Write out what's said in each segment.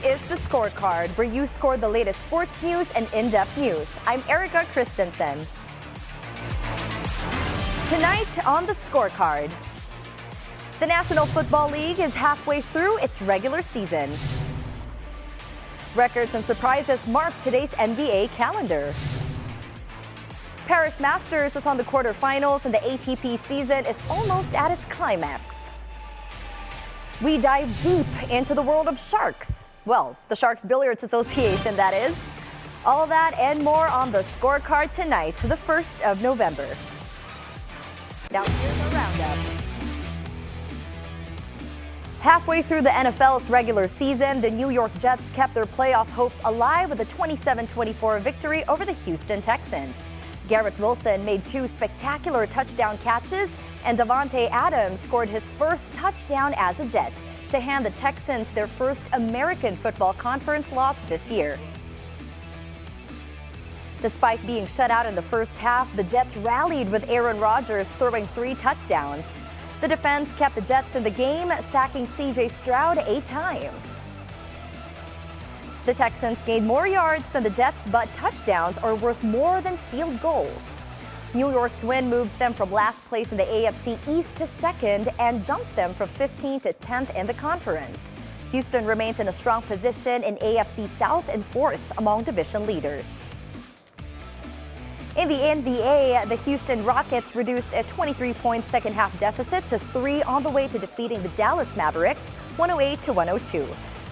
is the Scorecard, where you score the latest sports news and in-depth news. I'm Erika Kristensen. Tonight on the Scorecard, the National Football League is halfway through its regular season. Records and surprises mark today's NBA calendar. Paris Masters is on the quarterfinals and the ATP season is almost at its climax. We dive deep into the world of sharks. Well, the Sharks Billiards Association, that is. All that and more on the Scorecard tonight, the 1st of November. Now here's our roundup. Halfway through the NFL's regular season, the New York Jets kept their playoff hopes alive with a 27-24 victory over the Houston Texans. Garrett Wilson made 2 spectacular touchdown catches, and Davante Adams scored his first touchdown as a Jet to hand the Texans their first American Football Conference loss this year. Despite being shut out in the first half, the Jets rallied with Aaron Rodgers throwing 3 touchdowns. The defense kept the Jets in the game, sacking C.J. Stroud 8 times. The Texans gained more yards than the Jets, but touchdowns are worth more than field goals. New York's win moves them from last place in the AFC East to 2nd and jumps them from 15th to 10th in the conference. Houston remains in a strong position in AFC South and 4th among division leaders. In the NBA, the Houston Rockets reduced a 23-point second-half deficit to 3 on the way to defeating the Dallas Mavericks 108-102.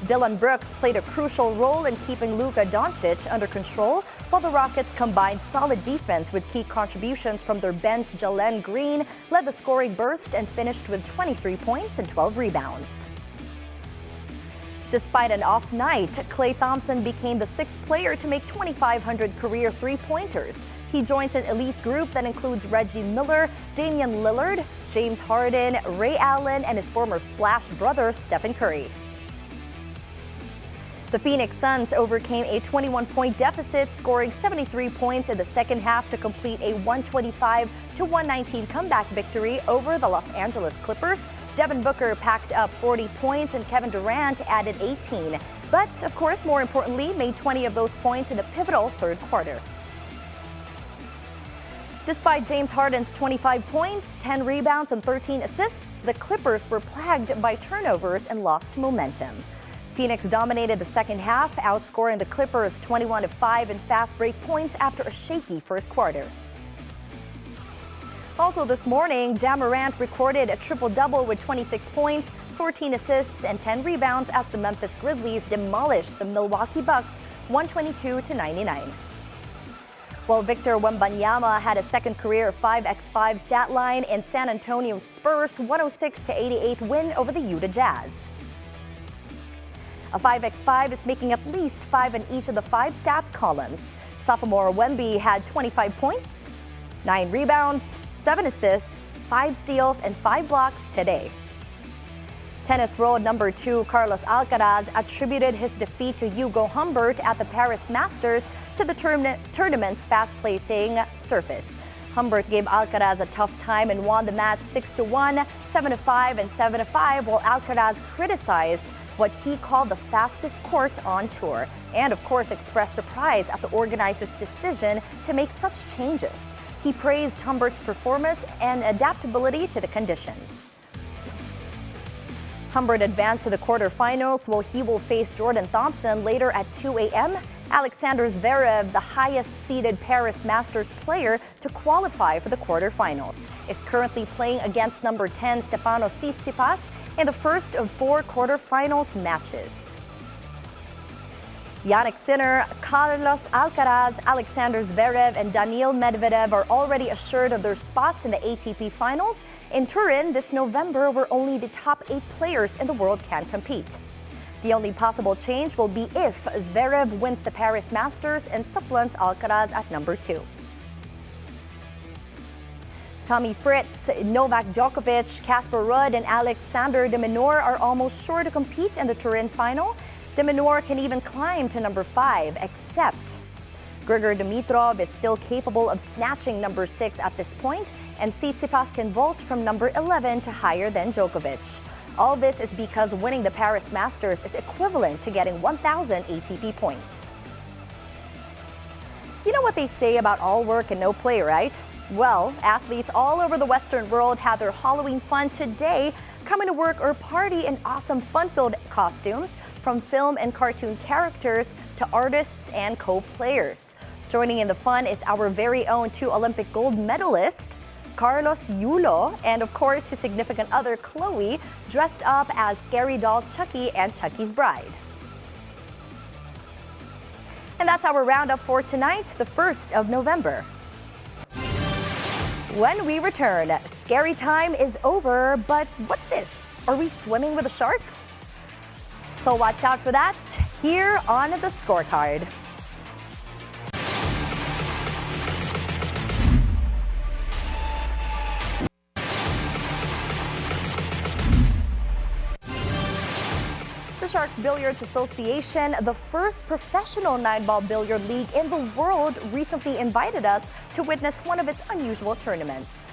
Dillon Brooks played a crucial role in keeping Luka Doncic under control, while the Rockets combined solid defense with key contributions from their bench. Jalen Green led the scoring burst and finished with 23 points and 12 rebounds. Despite an off night, Klay Thompson became the 6th player to make 2,500 career three-pointers. He joins an elite group that includes Reggie Miller, Damian Lillard, James Harden, Ray Allen, and his former Splash brother, Stephen Curry. The Phoenix Suns overcame a 21-point deficit, scoring 73 points in the second half to complete a 125-119 comeback victory over the Los Angeles Clippers. Devin Booker packed up 40 points and Kevin Durant added 18. But, of course, more importantly, made 20 of those points in the pivotal third quarter. Despite James Harden's 25 points, 10 rebounds, and 13 assists, the Clippers were plagued by turnovers and lost momentum. Phoenix dominated the second half, outscoring the Clippers 21-5 in fast break points after a shaky first quarter. Also this morning, Ja Morant recorded a triple-double with 26 points, 14 assists, and 10 rebounds as the Memphis Grizzlies demolished the Milwaukee Bucks 122-99. While Victor Wembanyama had a second career 5x5 stat line in San Antonio's Spurs 106-88 win over the Utah Jazz. A 5x5 is making at least 5 in each of the 5 stats columns. Sophomore Wemby had 25 points, 9 rebounds, 7 assists, 5 steals, and 5 blocks today. Tennis world number 2 Carlos Alcaraz attributed his defeat to Hugo Humbert at the Paris Masters to the tournament's fast-placing surface. Humbert gave Alcaraz a tough time and won the match 6-1, 7-5, and 7-5, while Alcaraz criticized what he called the fastest court on tour, and of course expressed surprise at the organizers' decision to make such changes. He praised Humbert's performance and adaptability to the conditions. Humbert advanced to the quarterfinals, while he will face Jordan Thompson later at 2 a.m. Alexander Zverev, the highest-seeded Paris Masters player to qualify for the quarterfinals, is currently playing against number 10 Stefanos Tsitsipas in the first of 4 quarterfinals matches. Jannik Sinner, Carlos Alcaraz, Alexander Zverev, and Daniil Medvedev are already assured of their spots in the ATP finals in Turin this November, where only the top 8 players in the world can compete. The only possible change will be if Zverev wins the Paris Masters and supplants Alcaraz at number 2. Tommy Fritz, Novak Djokovic, Casper Ruud, and Alexander de Minaur are almost sure to compete in the Turin final. De Minaur can even climb to number 5, except Grigor Dimitrov is still capable of snatching number 6 at this point, and Tsitsipas can vault from number 11 to higher than Djokovic. All this is because winning the Paris Masters is equivalent to getting 1,000 ATP points. You know what they say about all work and no play, right? Well, athletes all over the Western world had their Halloween fun today, coming to work or party in awesome fun-filled costumes, from film and cartoon characters to artists and co-players. Joining in the fun is our very own 2 Olympic gold medalist, Carlos Yulo, and of course his significant other, Chloe, dressed up as scary doll Chucky and Chucky's bride. And that's our roundup for tonight, the 1st of November. When we return, scary time is over, but what's this? Are we swimming with the sharks? So watch out for that here on the Scorecard. The Sharks Billiards Association, the first professional 9-ball billiard league in the world, recently invited us to witness one of its unusual tournaments.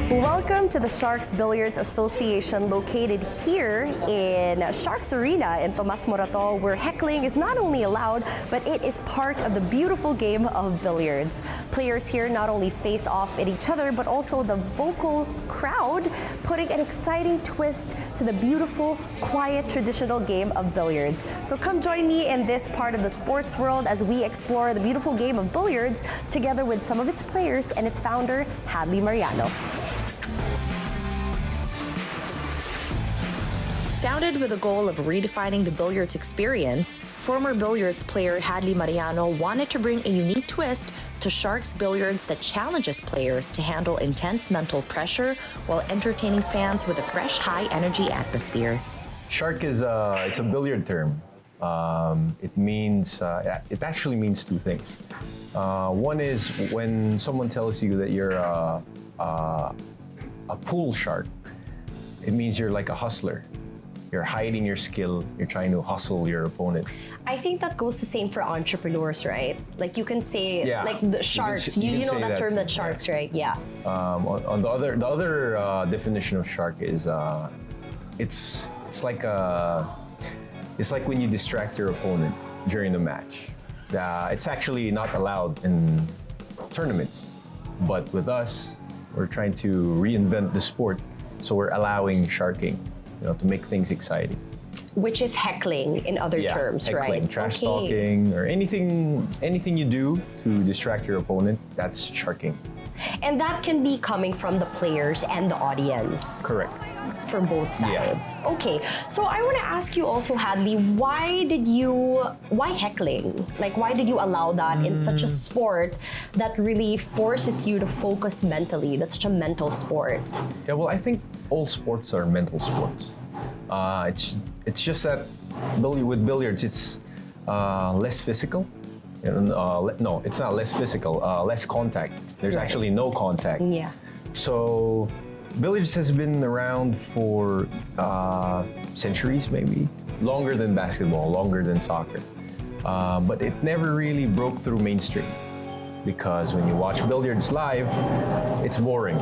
Welcome to the Sharks Billiards Association, located here in Sharks Arena in Tomas Morato, where heckling is not only allowed, but it is part of the beautiful game of billiards. Players here not only face off at each other, but also the vocal crowd, putting an exciting twist to the beautiful, quiet, traditional game of billiards. So come join me in this part of the sports world as we explore the beautiful game of billiards together with some of its players and its founder, Hadley Mariano. Founded with the goal of redefining the billiards experience, former billiards player Hadley Mariano wanted to bring a unique twist to Sharks Billiards that challenges players to handle intense mental pressure while entertaining fans with a fresh, high-energy atmosphere. Shark is it's a billiard term. It actually means 2 things. One is when someone tells you that you're a pool shark, it means you're like a hustler. You're hiding your skill, you're trying to hustle your opponent. I think that goes the same for entrepreneurs, right? Like you can say, like the sharks, you know that term, that sharks, right? Yeah. On the other definition of shark is, it's like when you distract your opponent during the match. It's actually not allowed in tournaments, but with us, we're trying to reinvent the sport, so we're allowing sharking, to make things exciting. Which is heckling in other terms, heckling, right? Trash talking, or anything you do to distract your opponent, that's sharking. And that can be coming from the players and the audience. Correct. From both sides. Yeah. Okay, so I want to ask you also, Hadley, why heckling? Like, why did you allow that in such a sport that really forces you to focus mentally? That's such a mental sport. Yeah, well, I think all sports are mental sports. It's just that with billiards, it's less physical. No, it's not less physical, less contact. There's actually no contact. Yeah. So billiards has been around for centuries, maybe. Longer than basketball, longer than soccer. But it never really broke through mainstream. Because when you watch billiards live, it's boring,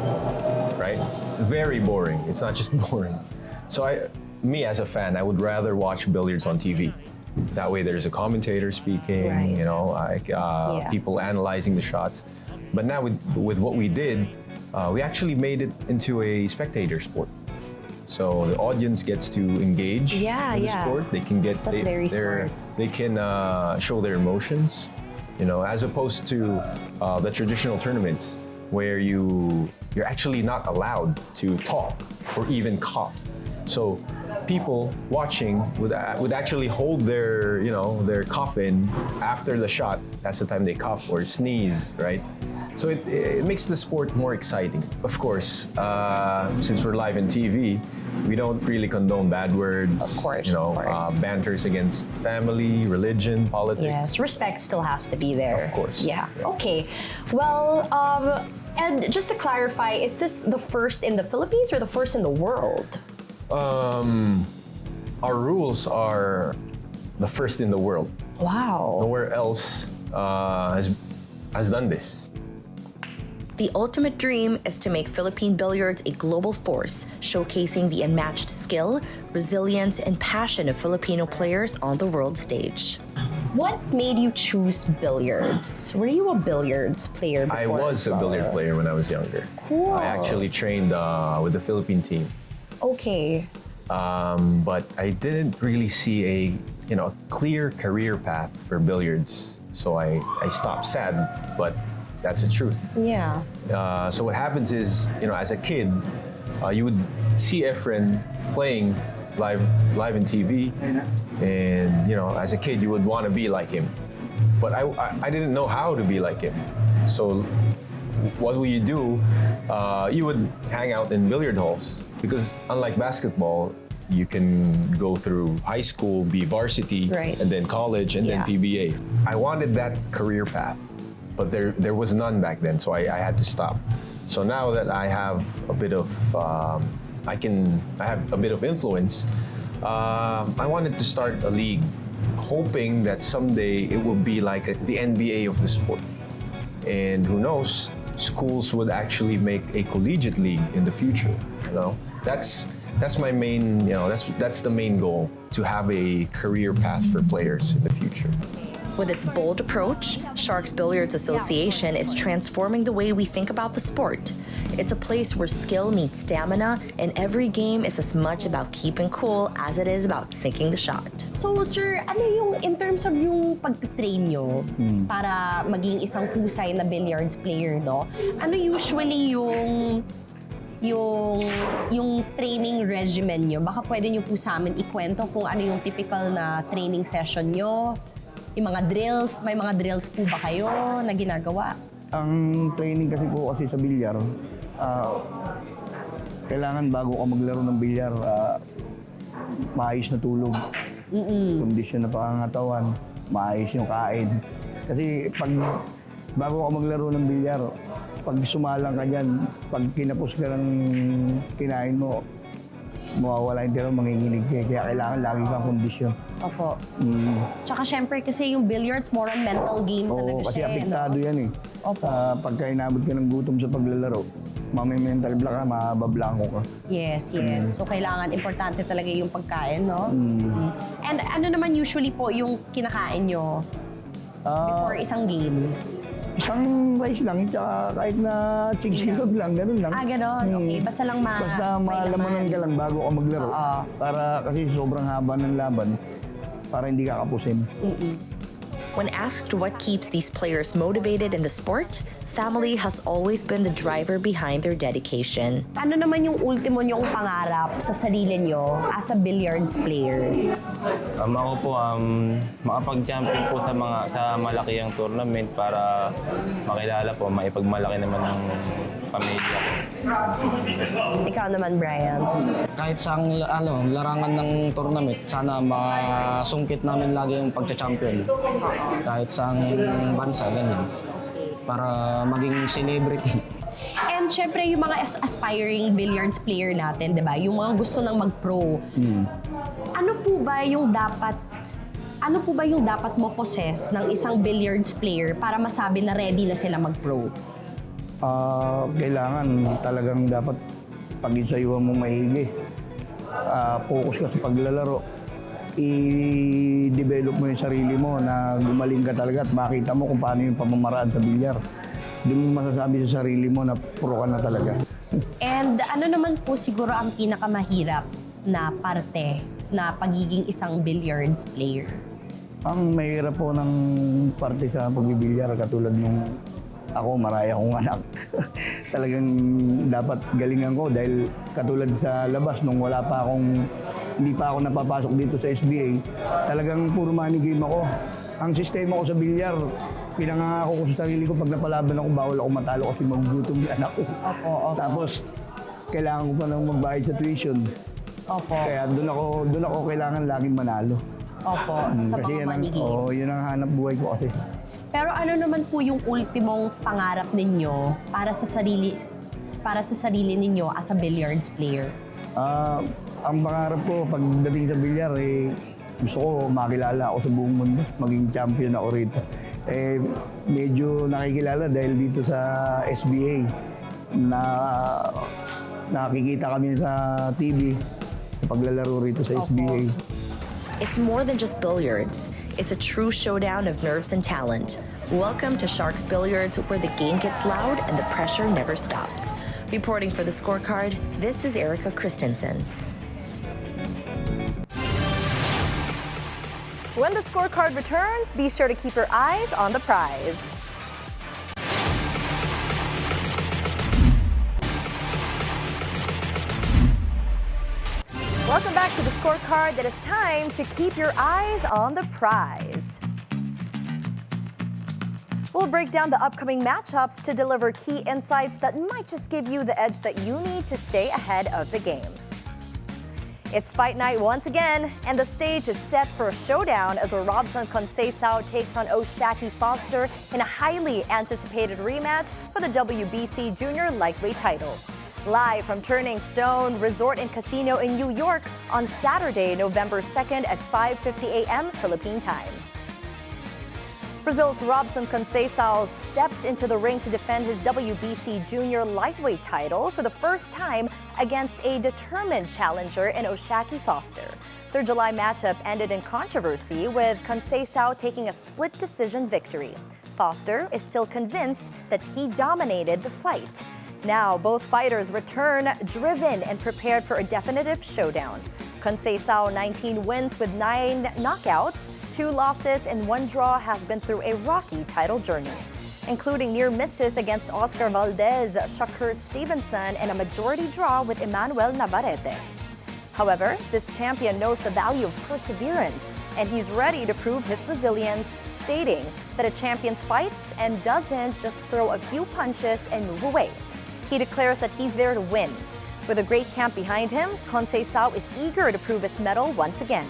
right? It's very boring. It's not just boring. So me as a fan, I would rather watch billiards on TV. That way there's a commentator speaking, people analyzing the shots. But now with what we did, we actually made it into a spectator sport. So the audience gets to engage in the sport. They can they can show their emotions, as opposed to the traditional tournaments where you're actually not allowed to talk or even cough. So people watching would actually hold their their cough in after the shot. That's the time they cough or sneeze, right? So it makes the sport more exciting. Of course, since we're live in TV, we don't really condone bad words. Of course, banters against family, religion, politics. Yes, respect still has to be there. Of course. Yeah. Okay. Well, and just to clarify, is this the first in the Philippines or the first in the world? Our rules are the first in the world. Wow. Nowhere else has has done this. The ultimate dream is to make Philippine billiards a global force, showcasing the unmatched skill, resilience, and passion of Filipino players on the world stage. What made you choose billiards? Were you a billiards player before? I was a billiard player when I was younger. Cool. I actually trained with the Philippine team. Okay. But I didn't really see a clear career path for billiards. So I stopped, sad, but that's the truth. Yeah. So what happens is, as a kid, you would see Efren playing live in TV, and as a kid you would want to be like him. But I didn't know how to be like him. So what would you do? You would hang out in billiard halls, because unlike basketball, you can go through high school, be varsity, right, and then college, and then PBA. I wanted that career path, but there was none back then, so I had to stop. So now that I have a bit of, I have a bit of influence, I wanted to start a league, hoping that someday it will be like the NBA of the sport. And who knows, schools would actually make a collegiate league in the future. That's my main, that's the main goal, to have a career path for players in the future. With its bold approach, Sharks Billiards Association is transforming the way we think about the sport. It's a place where skill meets stamina, and every game is as much about keeping cool as it is about sinking the shot. So, sir, ano yung, in terms of yung pag-train nyo para maging isang husay na billiards player, no? Ano usually yung training regimen nyo? Baka pwede nyo po sa amin ikwento kung ano yung typical na training session nyo? Yung mga drills, may mga drills po ba kayo na ginagawa? Ang training kasi po sa bilyar, kailangan bago ka maglaro ng bilyar, maayos na tulog, kondisyon na pangangatawan, maayos yung kain. Kasi bago ka maglaro ng bilyar, pag sumalang ka dyan, pag kinapos ka ng kinain mo, mawawala yung tira, manginginig ka. Kaya kailangan lagi kang kondisyon. Opo. Tsaka syempre kasi yung billiards, more on mental game talaga siya. Oo, kasi apektado yan eh. Opo. Pagka inabot ka ng gutom sa paglalaro, mental block ka, mabablanko ka. Yes. So kailangan, importante talaga yung pagkain, no? And ano naman usually po yung kinakain nyo before isang game? Isang rice lang, tsaka kahit na chigsilog lang, ganun lang. Ganon. Okay, basta lang Basta malamanan ka lang bago ka maglaro. Para kasi sobrang haba ng laban, para hindi ka kapusin. When asked what keeps these players motivated in the sport, family has always been the driver behind their dedication. Ano naman yung ultimo nyong pangarap sa sarili nyo as a billiards player? Ako po, makapag-champion po sa malakihang tournament para makilala po, maipagmalaki naman ng pamilya ko. Ikaw naman, Brian. Kahit sa larangan ng tournament, sana masungkit namin lagi yung pagcha-champion. Kahit sa bansa, ganyan. Para maging celebrity. And syempre, yung mga aspiring billiards player natin, di ba? Yung mga gusto nang mag-pro. Ano po ba yung dapat mo possess ng isang billiards player para masabi na ready na sila mag-pro? Kailangan talagang dapat pag-isayuan mo maigi. Focus ka sa paglalaro. I-develop mo yung sarili mo na gumaling ka talaga at makita mo kung paano yung pamamaraan sa bilyar. Doon mo masasabi sa sarili mo na pro ka na talaga. And ano naman po siguro ang pinakamahirap na parte na pagiging isang billiards player? Ang mahirap po ng parte sa pagbibilyar, katulad nung ako, maraya akong anak. Talagang dapat galingan ko dahil katulad sa labas, nung hindi pa ako napapasok dito sa SBA, talagang puro money game ako. Ang sistema ko sa bilyar, pinangako ko sa sarili ko, pag napalaban ako, bawal ako matalo kasi magugutom yung anak ko. Opo. Tapos, kailangan ko pa nang magbayad sa tuition. Opo. Kaya doon ako kailangan laging manalo. Opo, sa Kasi mga money games. yun ang hanap buhay ko kasi. Pero ano naman po yung ultimong pangarap ninyo para sa sarili ninyo as a billiards player? Ang pangarap ko pagdating sa bilyar, gusto ko makilala ako sa buong mundo, maging champion ako rito. medyo nakikilala dahil dito sa SBA na nakikita kami sa TV paglalaro rito sa SBA. It's more than just billiards. It's a true showdown of nerves and talent. Welcome to Sharks Billiards, where the game gets loud and the pressure never stops. Reporting for the Scorecard, this is Erika Kristensen. When the Scorecard returns, be sure to keep your eyes on the prize. Welcome back to the Scorecard. It is time to keep your eyes on the prize. We'll break down the upcoming matchups to deliver key insights that might just give you the edge that you need to stay ahead of the game. It's fight night once again, and the stage is set for a showdown as Robson Conceição takes on Oshaki Foster in a highly anticipated rematch for the WBC Junior Lightweight title. Live from Turning Stone Resort and Casino in New York on Saturday, November 2nd at 5:50 a.m. Philippine time. Brazil's Robson Conceição steps into the ring to defend his WBC Junior Lightweight title for the first time against a determined challenger in Oshaki Foster. Their July matchup ended in controversy, with Conceição taking a split decision victory. Foster is still convinced that he dominated the fight. Now, both fighters return driven and prepared for a definitive showdown. Conceição, 19 wins with 9 knockouts, 2 losses, and 1 draw, has been through a rocky title journey, including near misses against Oscar Valdez, Shakur Stevenson, and a majority draw with Emmanuel Navarrete. However, this champion knows the value of perseverance, and he's ready to prove his resilience, stating that a champion fights and doesn't just throw a few punches and move away. He declares that he's there to win. With a great camp behind him, Conceição is eager to prove his mettle once again.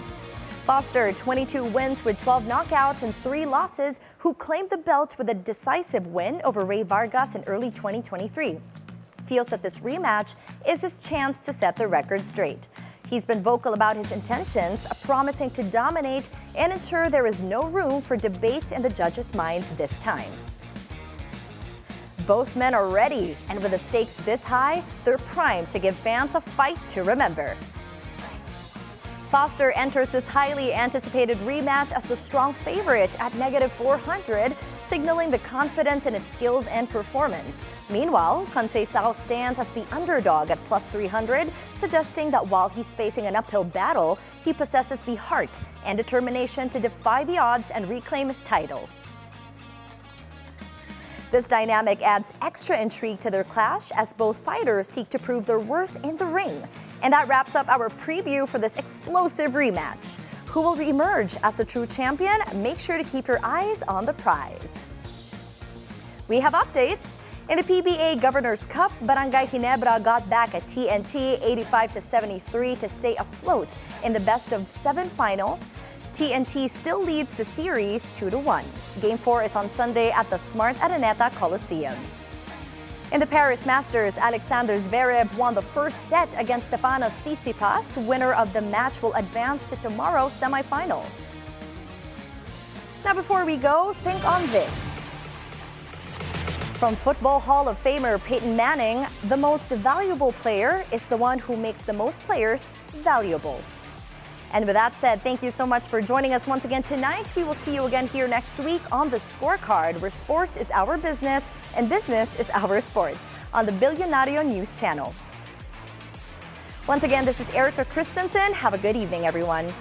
Foster, 22 wins with 12 knockouts and 3 losses, who claimed the belt with a decisive win over Ray Vargas in early 2023, feels that this rematch is his chance to set the record straight. He's been vocal about his intentions, promising to dominate and ensure there is no room for debate in the judges' minds this time. Both men are ready, and with the stakes this high, they're primed to give fans a fight to remember. Foster enters this highly anticipated rematch as the strong favorite at -400, signaling the confidence in his skills and performance. Meanwhile, Conceição stands as the underdog at +300, suggesting that while he's facing an uphill battle, he possesses the heart and determination to defy the odds and reclaim his title. This dynamic adds extra intrigue to their clash as both fighters seek to prove their worth in the ring. And that wraps up our preview for this explosive rematch. Who will emerge as the true champion? Make sure to keep your eyes on the prize. We have updates. In the PBA Governor's Cup, Barangay Ginebra got back at TNT 85-73 to stay afloat in the best-of-7 finals. TNT still leads the series 2-1. Game 4 is on Sunday at the Smart Araneta Coliseum. In the Paris Masters, Alexander Zverev won the first set against Stefanos Tsitsipas. Winner of the match will advance to tomorrow's semifinals. Now, before we go, think on this. From Football Hall of Famer Peyton Manning, the most valuable player is the one who makes the most players valuable. And with that said, thank you so much for joining us once again tonight. We will see you again here next week on the Scorecard, where sports is our business and business is our sports, on the Bilyonaryo News Channel. Once again, this is Erika Kristensen. Have a good evening, everyone.